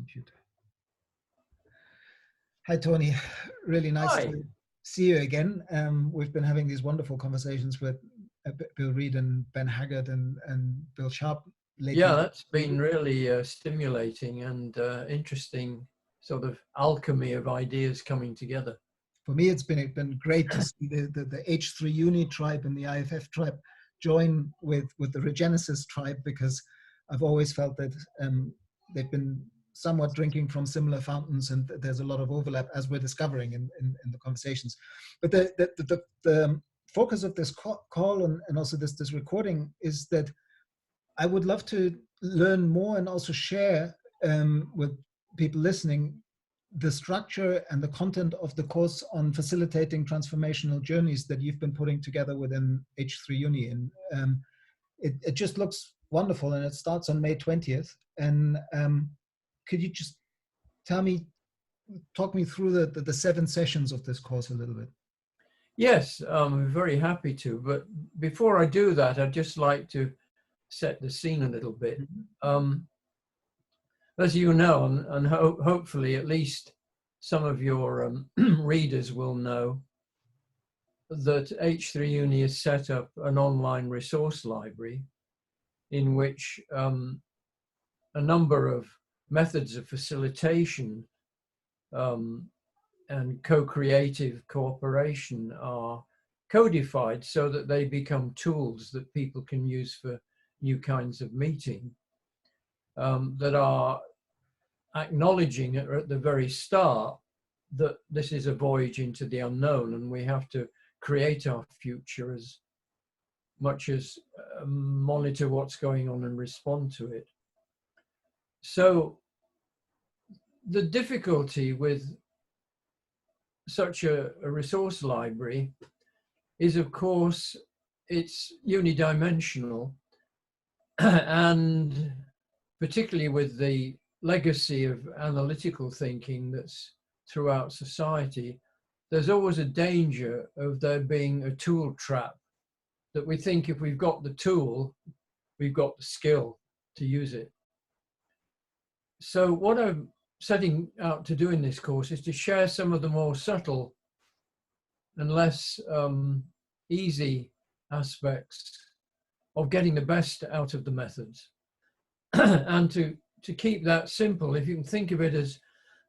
computer. Hi, Tony. Really nice Hi. to see you again. We've been having these wonderful conversations with Bill Reed and Ben Haggard and Bill Sharp lately. Yeah, that's been really stimulating and interesting sort of alchemy of ideas coming together. For me, it's been great to see the H3 Uni tribe and the IFF tribe join with the Regenesis tribe, because I've always felt that they've been somewhat drinking from similar fountains, and there's a lot of overlap, as we're discovering in the conversations. But the focus of this call and also this recording is that I would love to learn more and also share with people listening the structure and the content of the course on facilitating transformational journeys that you've been putting together within H3 Uni. And it just looks wonderful, and it starts on May 20th. And could you just talk me through the 7 sessions of this course a little bit? Yes, I'm very happy to. But before I do that, I'd just like to set the scene a little bit. As you know, and hopefully at least some of your readers will know, that H3 Uni has set up an online resource library in which a number of methods of facilitation and co-creative cooperation are codified so that they become tools that people can use for new kinds of meeting, that are acknowledging at the very start that this is a voyage into the unknown, and we have to create our future as much as monitor what's going on and respond to it. So the difficulty with such a resource library is, of course, it's unidimensional, and particularly with the legacy of analytical thinking that's throughout society, there's always a danger of there being a tool trap, that we think if we've got the tool, we've got the skill to use it. So what I'm setting out to do in this course is to share some of the more subtle and less easy aspects of getting the best out of the methods. And to keep that simple, if you can think of it as,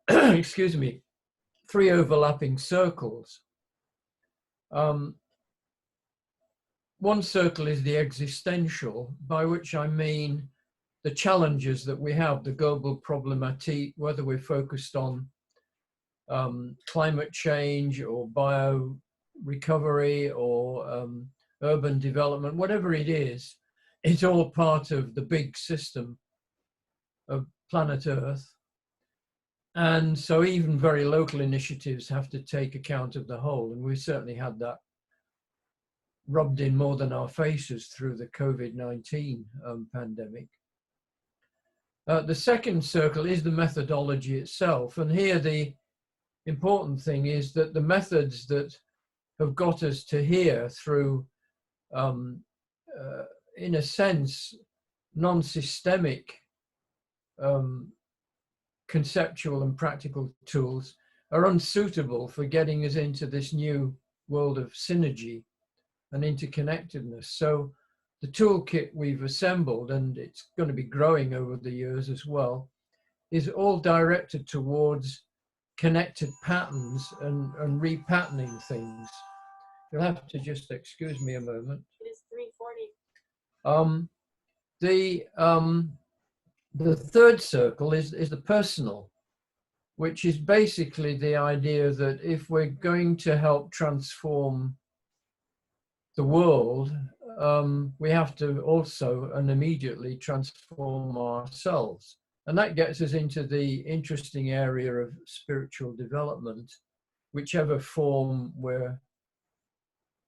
excuse me, 3 overlapping circles. One circle is the existential, by which I mean the challenges that we have, the global problematique, whether we're focused on climate change or bio recovery or urban development, whatever it is, it's all part of the big system of planet Earth. And so even very local initiatives have to take account of the whole. And we certainly had that rubbed in more than our faces through the COVID-19 pandemic. The second circle is the methodology itself. And here the important thing is that the methods that have got us to here through, in a sense, non-systemic conceptual and practical tools are unsuitable for getting us into this new world of synergy and interconnectedness. So the toolkit we've assembled, and it's going to be growing over the years as well, is all directed towards connected patterns and repatterning things. You'll have to just excuse me a moment. It is 3:40. The third circle is the personal, which is basically the idea that if we're going to help transform the world, we have to also and immediately transform ourselves. And that gets us into the interesting area of spiritual development, whichever form we're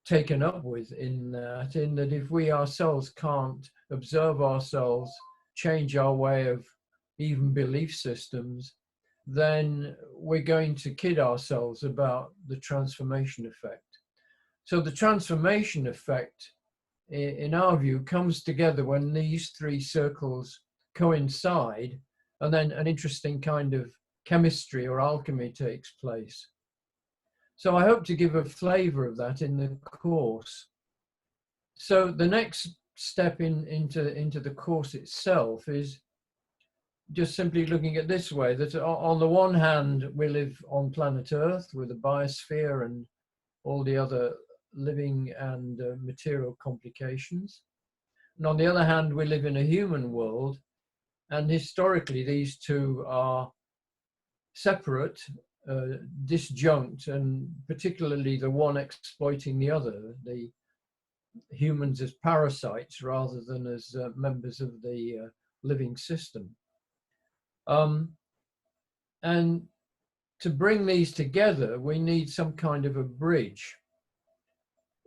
taken up with in that if we ourselves can't observe ourselves, change our way of even belief systems, then we're going to kid ourselves about the transformation effect. So the transformation effect, in our view, comes together when these 3 circles coincide and then an interesting kind of chemistry or alchemy takes place. So I hope to give a flavor of that in the course. So the next step into the course itself is just simply looking at this way, that on the one hand, we live on planet Earth with the biosphere and all the other living and material complications. And on the other hand, we live in a human world, and historically these two are separate, disjunct, and particularly the one exploiting the other, the humans as parasites rather than as members of the living system. And to bring these together, we need some kind of a bridge.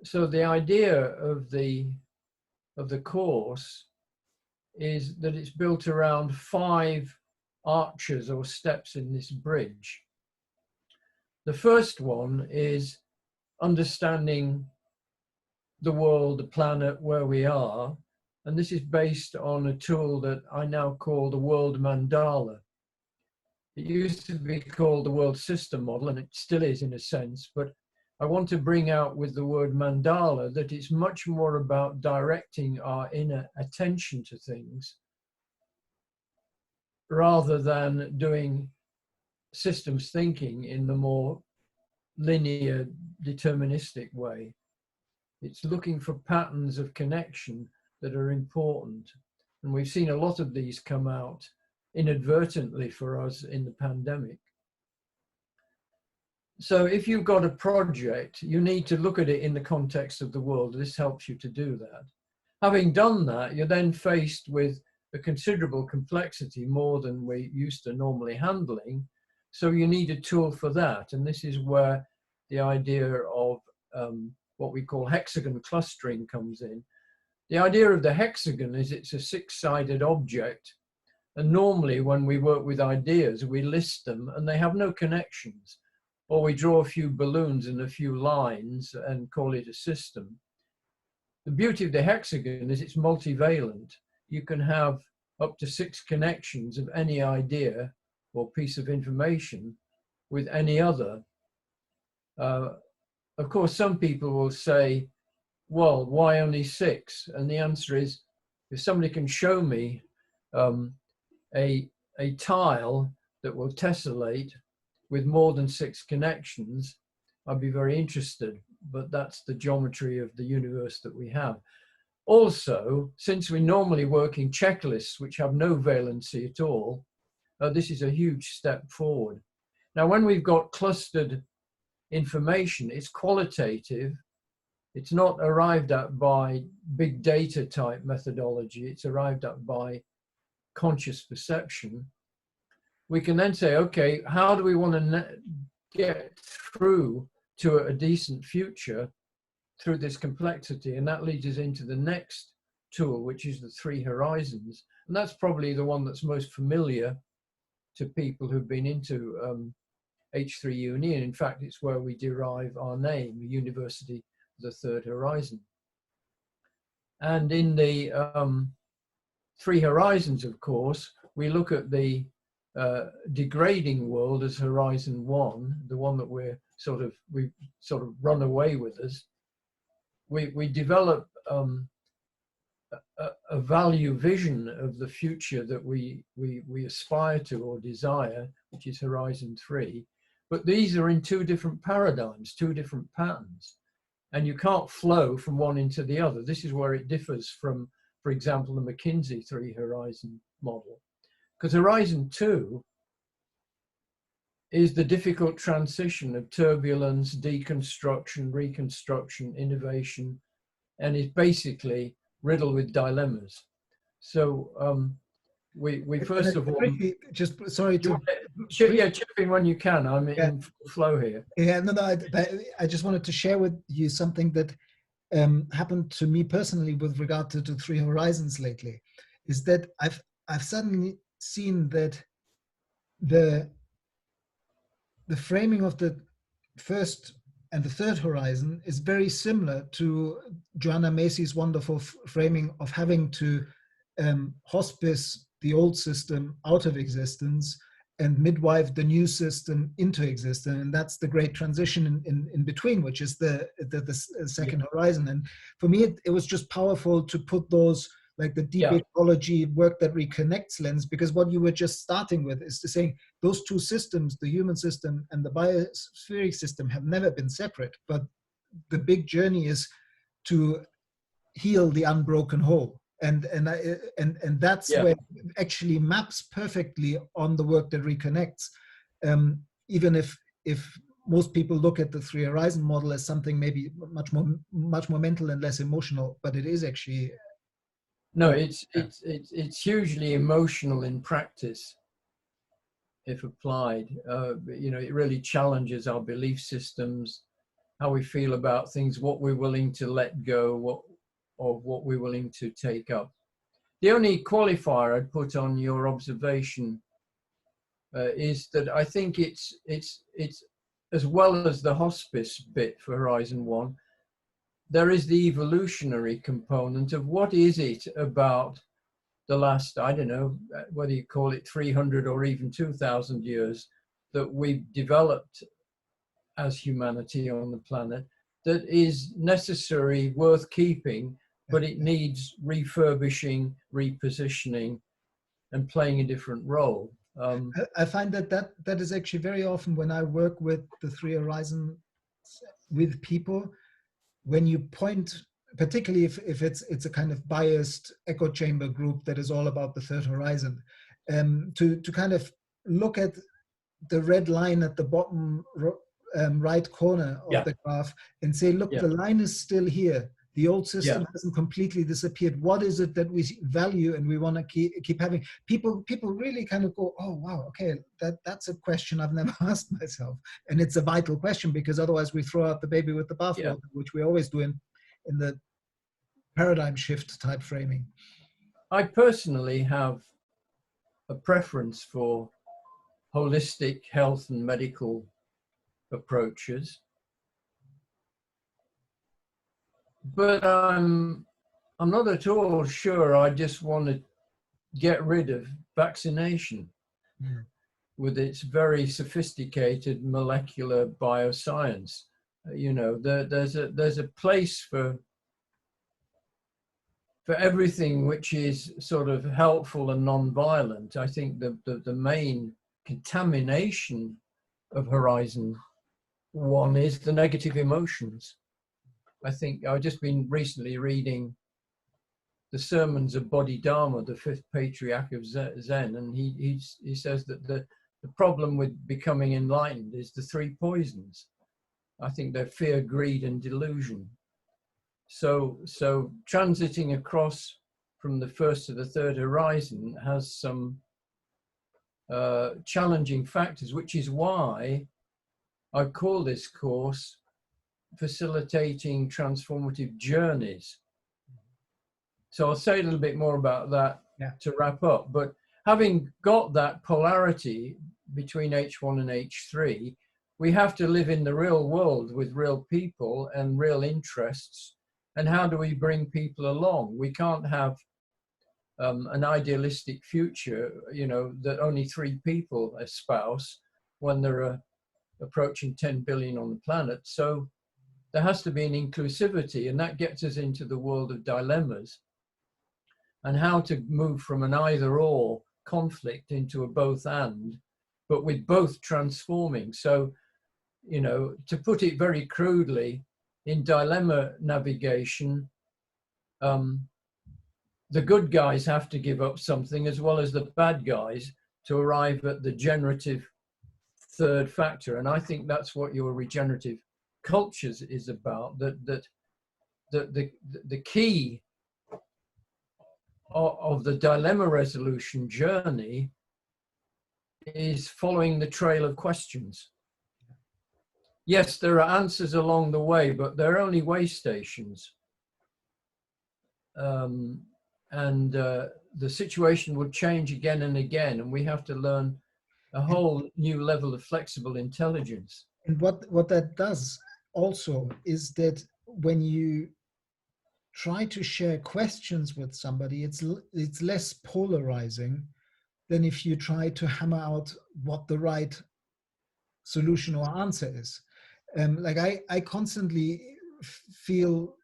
So the idea of the course is that it's built around 5 arches or steps in this bridge. The first one is understanding the world, the planet, where we are. And this is based on a tool that I now call the World Mandala. It used to be called the World System Model, and it still is in a sense, but I want to bring out with the word mandala that it's much more about directing our inner attention to things rather than doing systems thinking in the more linear, deterministic way. It's looking for patterns of connection that are important. And we've seen a lot of these come out inadvertently for us in the pandemic. So if you've got a project, you need to look at it in the context of the world. This helps you to do that. Having done that, you're then faced with a considerable complexity, more than we're used to normally handling. So you need a tool for that. And this is where the idea of what we call hexagon clustering comes in. The idea of the hexagon is it's a 6-sided object. And normally when we work with ideas, we list them and they have no connections. Or we draw a few balloons and a few lines and call it a system. The beauty of the hexagon is it's multivalent. You can have up to 6 connections of any idea or piece of information with any other. Of course, some people will say, well, why only 6? And the answer is, if somebody can show me a tile that will tessellate with more than 6 connections, I'd be very interested, but that's the geometry of the universe that we have. Also, since we normally work in checklists which have no valency at all, this is a huge step forward. Now, when we've got clustered information, it's qualitative. It's not arrived at by big data type methodology. It's arrived at by conscious perception. We can then say, okay, how do we want to get through to a decent future through this complexity? And that leads us into the next tool, which is the 3 horizons. And that's probably the one that's most familiar to people who've been into H3 Uni. And in fact, it's where we derive our name, University of the Third Horizon. And in the 3 horizons, of course, we look at the degrading world as horizon 1, the one that we sort of run away with us. We develop a value vision of the future that we aspire to or desire, which is horizon 3. But these are in 2 different paradigms, 2 different patterns, and you can't flow from one into the other. This is where it differs from, for example, the McKinsey 3 horizon model. Because horizon 2 is the difficult transition of turbulence, deconstruction, reconstruction, innovation, and is basically riddled with dilemmas. So we first of all, just sorry to chip in when you can. I'm in flow here. Yeah, no, I just wanted to share with you something that happened to me personally with regard to 3 horizons lately. Is that I've suddenly seen that the framing of the first and the 3rd horizon is very similar to Joanna Macy's wonderful framing of having to hospice the old system out of existence and midwife the new system into existence. And that's the great transition in between, which is the second horizon. And for me, it was just powerful to put those, like the deep ecology work that reconnects lens, because what you were just starting with is to saying those two systems, the human system and the biospheric system, have never been separate. But the big journey is to heal the unbroken whole. And that's where it actually maps perfectly on the work that reconnects. Even if most people look at the three horizon model as something maybe much more mental and less emotional, but it is actually. No, it's hugely emotional in practice, if applied. You know, it really challenges our belief systems, how we feel about things, what we're willing to let go, what we're willing to take up. The only qualifier I'd put on your observation is that I think it's as well as the hospice bit for Horizon 1, there is the evolutionary component of what is it about the last, I don't know, whether you call it 300 or even 2,000 years, that we've developed as humanity on the planet that is necessary, worth keeping, but it needs refurbishing, repositioning, and playing a different role. I find that is actually very often when I work with the three horizons with people, when you point, particularly if it's a kind of biased echo chamber group that is all about the third horizon, to kind of look at the red line at the bottom right corner of the graph and say, look, the line is still here. The old system hasn't completely disappeared. What is it that we value and we want to keep having? People really kind of go, oh, wow, okay, that's a question I've never asked myself. And it's a vital question, because otherwise we throw out the baby with the bathwater, which we always do in the paradigm shift type framing. I personally have a preference for holistic health and medical approaches, but I'm not at all sure I just want to get rid of vaccination with its very sophisticated molecular bioscience. You know, there's a place for everything which is sort of helpful and non-violent. I think the main contamination of Horizon 1 is the negative emotions. I think I've just been recently reading the sermons of Bodhidharma, the fifth patriarch of Zen, and he says that the problem with becoming enlightened is the three poisons. I think they're fear, greed, and delusion. So transiting across from the first to the third horizon has some challenging factors, which is why I call this course Facilitating Transformative Journeys. So I'll say a little bit more about that to wrap up. But having got that polarity between H1 and H3, we have to live in the real world with real people and real interests. And how do we bring people along? We can't have an idealistic future, you know, that only 3 people espouse when there are approaching 10 billion on the planet. So there has to be an inclusivity, and that gets us into the world of dilemmas and how to move from an either-or conflict into a both-and, but with both transforming. So, you know, to put it very crudely, in dilemma navigation, the good guys have to give up something as well as the bad guys to arrive at the generative third factor. And I think that's what your regenerative cultures is about, that the key of the dilemma resolution journey is following the trail of questions. Yes, there are answers along the way, but they're only way stations. The situation will change again and again, and we have to learn a whole new level of flexible intelligence. And what that does also is that when you try to share questions with somebody, it's less polarizing than if you try to hammer out what the right solution or answer is. Like I constantly feel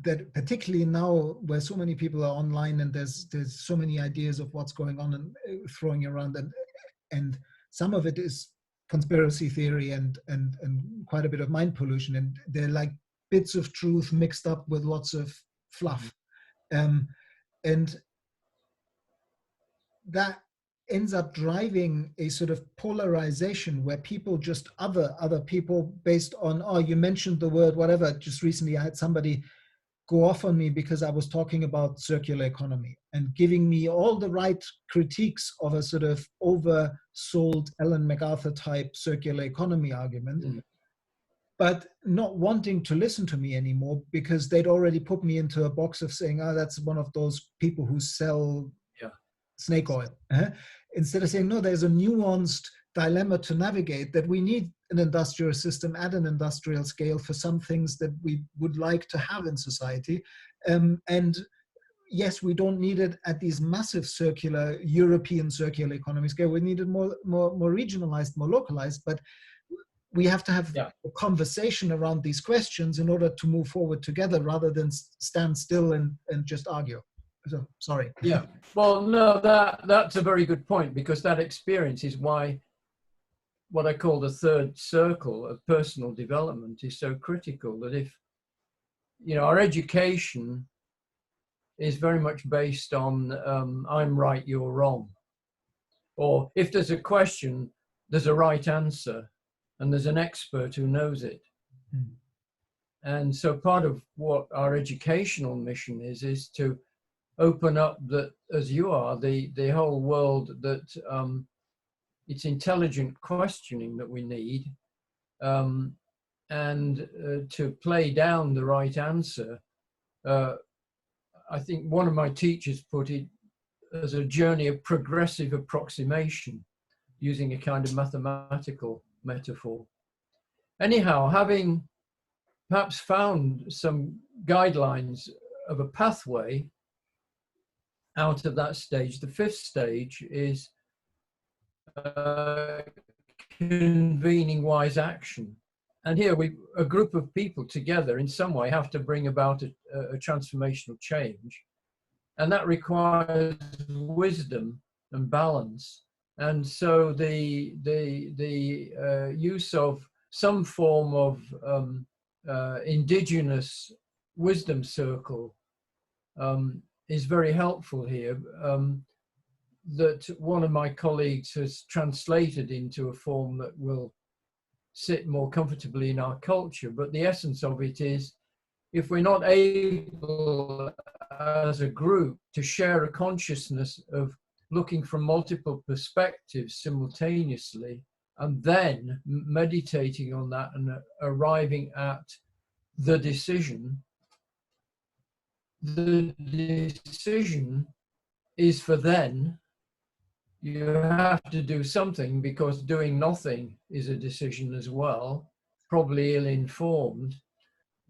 that, particularly now where so many people are online and there's so many ideas of what's going on and throwing around, and some of it is conspiracy theory and quite a bit of mind pollution, and they're like bits of truth mixed up with lots of fluff, and that ends up driving a sort of polarization where people just other people based on, oh, you mentioned the word whatever. Just recently I had somebody go off on me because I was talking about circular economy and giving me all the right critiques of a sort of oversold Ellen MacArthur type circular economy argument, but not wanting to listen to me anymore because they'd already put me into a box of saying, oh, that's one of those people who sell snake oil. Instead of saying, no, there's a nuanced dilemma to navigate, that we need an industrial system at an industrial scale for some things that we would like to have in society. And yes, we don't need it at these massive European circular economy scale. We need it more regionalized, more localized, but we have to have a conversation around these questions in order to move forward together rather than stand still and just argue. So, sorry. Yeah. Well, no, that's a very good point, because that experience is why what I call the third circle of personal development is so critical. That if, you know, our education is very much based on I'm right, you're wrong. Or if there's a question, there's a right answer and there's an expert who knows it. Mm. And so part of what our educational mission is to open up that, as you are, the whole world, that it's intelligent questioning that we need, and to play down the right answer. I think one of my teachers put it as a journey of progressive approximation, using a kind of mathematical metaphor. Anyhow, having perhaps found some guidelines of a pathway out of that stage, the fifth stage is convening wise action. And here a group of people together in some way have to bring about a transformational change. And that requires wisdom and balance. And so the use of some form of indigenous wisdom circle is very helpful here, that one of my colleagues has translated into a form that will sit more comfortably in our culture. But the essence of it is, if we're not able as a group to share a consciousness of looking from multiple perspectives simultaneously, and then meditating on that and arriving at the decision is for then. You have to do something, because doing nothing is a decision as well, probably ill-informed.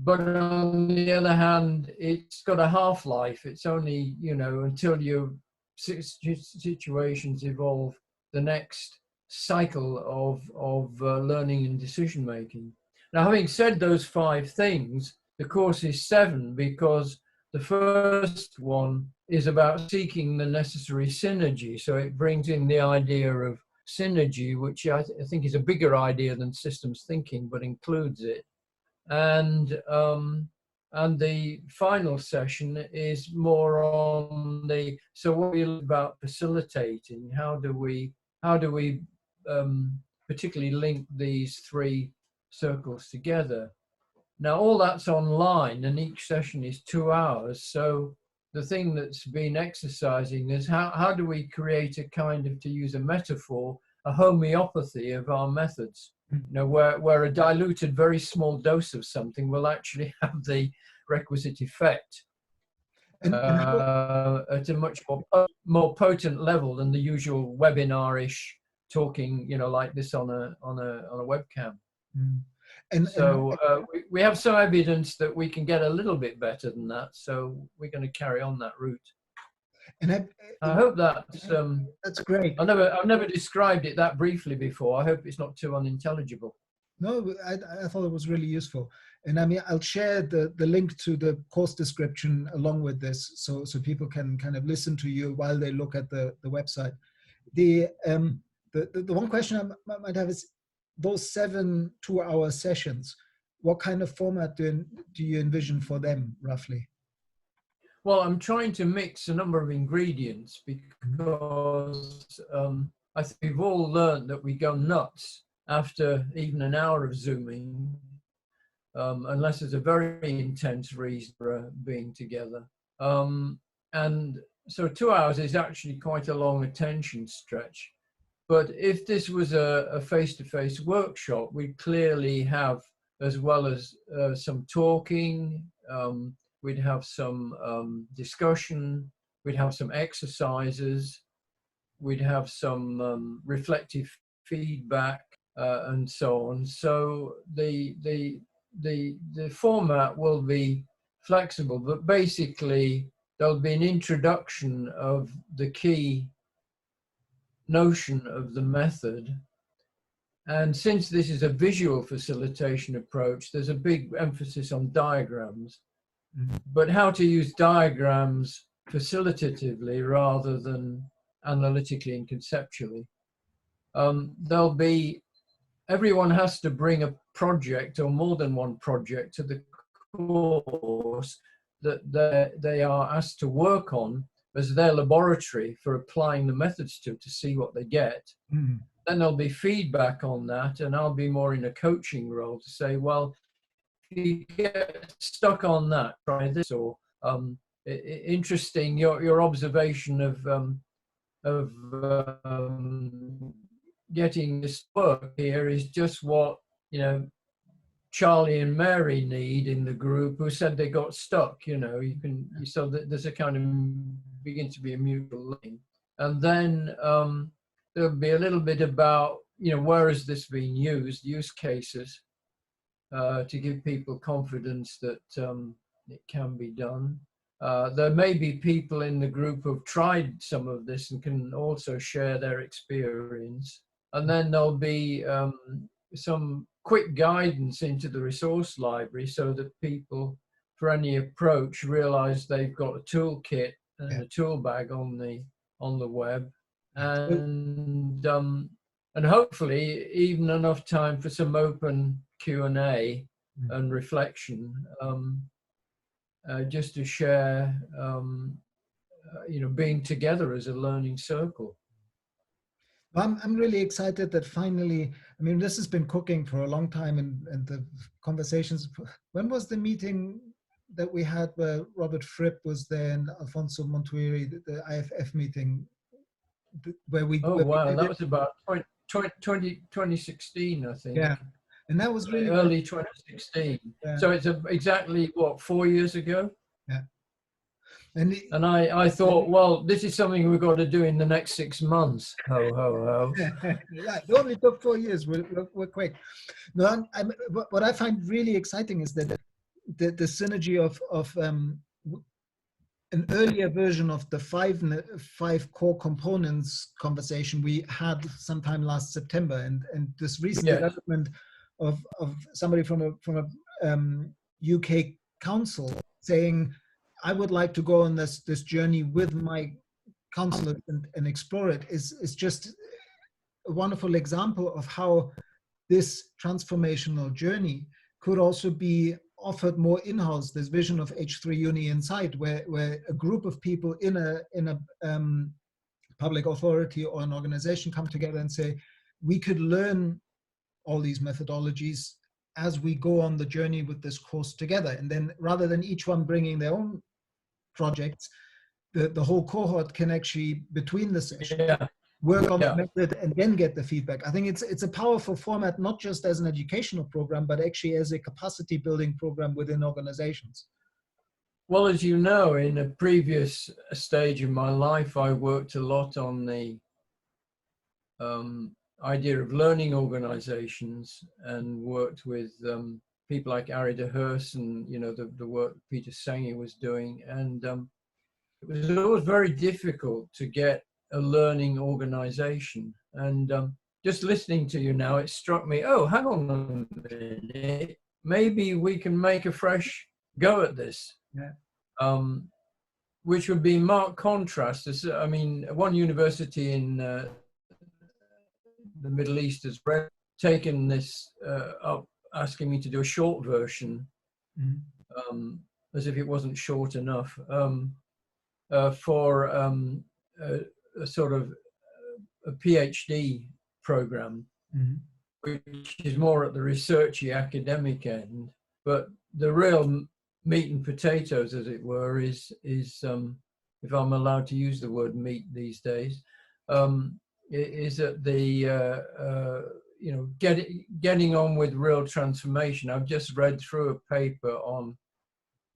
But on the other hand, it's got a half-life. It's only, you know, until your situations evolve, the next cycle of learning and decision-making. Now, having said those 5 things, the course is 7, because the first one is about seeking the necessary synergy. So it brings in the idea of synergy, which I think is a bigger idea than systems thinking, but includes it. And the final session is more on so what we look about facilitating. How do we particularly link these 3 circles together? Now, all that's online, and each session is 2 hours. So the thing that's been exercising is how do we create a kind of, to use a metaphor, a homeopathy of our methods, you know, where a diluted, very small dose of something will actually have the requisite effect at a much more potent level than the usual webinar-ish talking, you know, like this on a webcam. Mm. And so we have some evidence that we can get a little bit better than that. So we're going to carry on that route. and I hope that's great. I've never described it that briefly before. I hope it's not too unintelligible. No, I thought it was really useful. And I mean, I'll share the link to the course description along with this, so people can kind of listen to you while they look at the website. The one question I might have is, those 7 2-hour sessions, what kind of format do you envision for them, roughly? Well, I'm trying to mix a number of ingredients because I think we've all learned that we go nuts after even an hour of Zooming, unless there's a very intense reason for being together. And so 2 hours is actually quite a long attention stretch. But if this was a face-to-face workshop, we'd clearly have, as well as some talking, we'd have some discussion, we'd have some exercises, we'd have some reflective feedback, and so on. So the format will be flexible, but basically there'll be an introduction of the key notion of the method. And since this is a visual facilitation approach, there's a big emphasis on diagrams, but how to use diagrams facilitatively rather than analytically and conceptually. Everyone has to bring a project or more than one project to the course that they are asked to work on as their laboratory for applying the methods to see what they get. Then there'll be feedback on that, and I'll be more in a coaching role to say, well, if you get stuck on that, try this. Or interesting, your observation of getting this work here is just what, you know, Charlie and Mary need in the group, who said they got stuck. You know, so that there's a kind of begins to be a mutual link. And then there'll be a little bit about, you know, where has this been used, use cases, to give people confidence that it can be done. There may be people in the group who've tried some of this and can also share their experience. And then there'll be some quick guidance into the resource library so that people, for any approach, realize they've got a toolkit and a tool bag on the web, and hopefully even enough time for some open Q&A and reflection, just to share, you know, being together as a learning circle. I'm really excited that finally, I mean, this has been cooking for a long time, and the conversations. When was the meeting that we had where Robert Fripp was there and Alfonso Montuiri, the IFF meeting, where we... Oh, wow, that was about 2016, I think. Yeah, and that was really... Early 2016. Yeah. So it's exactly, what, 4 years ago? Yeah. And I thought, well, this is something we've got to do in the next 6 months. Ho, ho, ho. Yeah, it only took 4 years. We're quick. No, what I find really exciting is that the synergy of an earlier version of the five core components conversation we had sometime last September, and this recent development of somebody from a UK council saying, I would like to go on this journey with my counselor and explore it, is just a wonderful example of how this transformational journey could also be offered more in-house. This vision of H3 Uni Inside, where a group of people in a public authority or an organization come together and say, we could learn all these methodologies as we go on the journey with this course together. And then rather than each one bringing their own projects, the whole cohort can actually, between the sessions, work on the method and then get the feedback. I think it's a powerful format, not just as an educational program, but actually as a capacity building program within organizations. Well, as you know, in a previous stage of my life, I worked a lot on the idea of learning organizations and worked with people like Ari de Heers and, you know, the work Peter Senge was doing. And it was always very difficult to get a learning organization. And just listening to you now, it struck me, oh, hang on a minute, maybe we can make a fresh go at this. Yeah. Which would be in marked contrast. I mean, one university in the Middle East has taken this up, asking me to do a short version, as if it wasn't short enough, for a sort of a PhD program, which is more at the researchy academic end. But the real meat and potatoes, as it were, is if I'm allowed to use the word meat these days, is that the you know, getting on with real transformation. I've just read through a paper on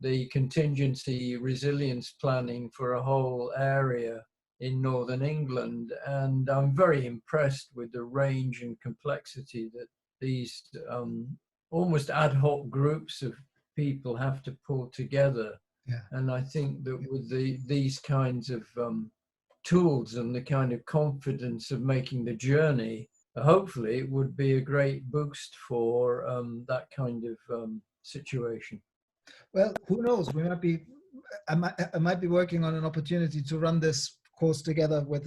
the contingency resilience planning for a whole area in northern England, and I'm very impressed with the range and complexity that these almost ad hoc groups of people have to pull together. Yeah. And I think that with these kinds of tools and the kind of confidence of making the journey, hopefully it would be a great boost for that kind of situation. Well, who knows? We might be. I might be working on an opportunity to run this course together with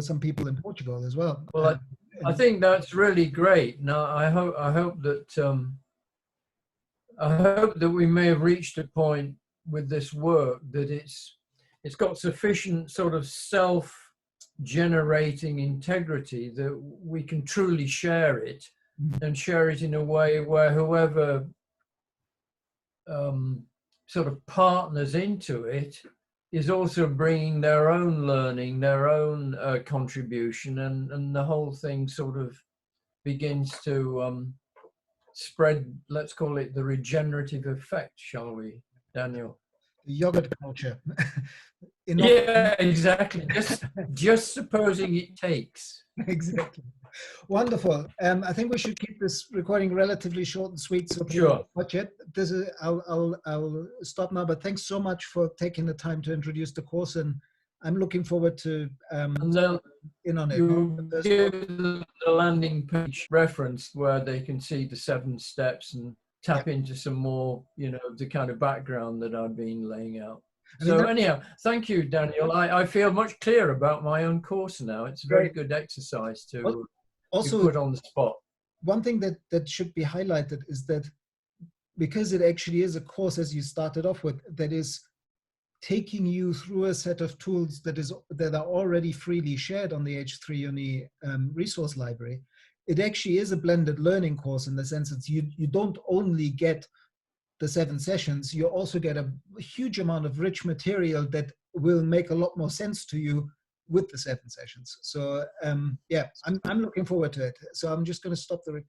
some people in Portugal as well. Well, I think that's really great. Now, I hope that we may have reached a point with this work that it's got sufficient sort of self-generating integrity that we can truly share it, and share it in a way where whoever sort of partners into it is also bringing their own learning, their own contribution, and the whole thing sort of begins to spread, let's call it the regenerative effect, shall we, Daniel? The yogurt culture. Yeah, exactly. Just supposing it takes. Exactly. Wonderful. I think we should keep this recording relatively short and sweet. So sure. Watch it. This is. I'll stop now. But thanks so much for taking the time to introduce the course, and I'm looking forward to in on it. You give the landing page reference where they can see the 7 steps and tap into some more, you know, the kind of background that I've been laying out. So anyhow, thank you, Daniel. I feel much clearer about my own course now. It's a very good exercise to also put on the spot. One thing that should be highlighted is that because it actually is a course, as you started off with, that is taking you through a set of tools that are already freely shared on the H3 Uni resource library. It actually is a blended learning course in the sense that you don't only get the 7 sessions, you also get a huge amount of rich material that will make a lot more sense to you with the 7 sessions. So yeah, I'm looking forward to it. So I'm just going to stop the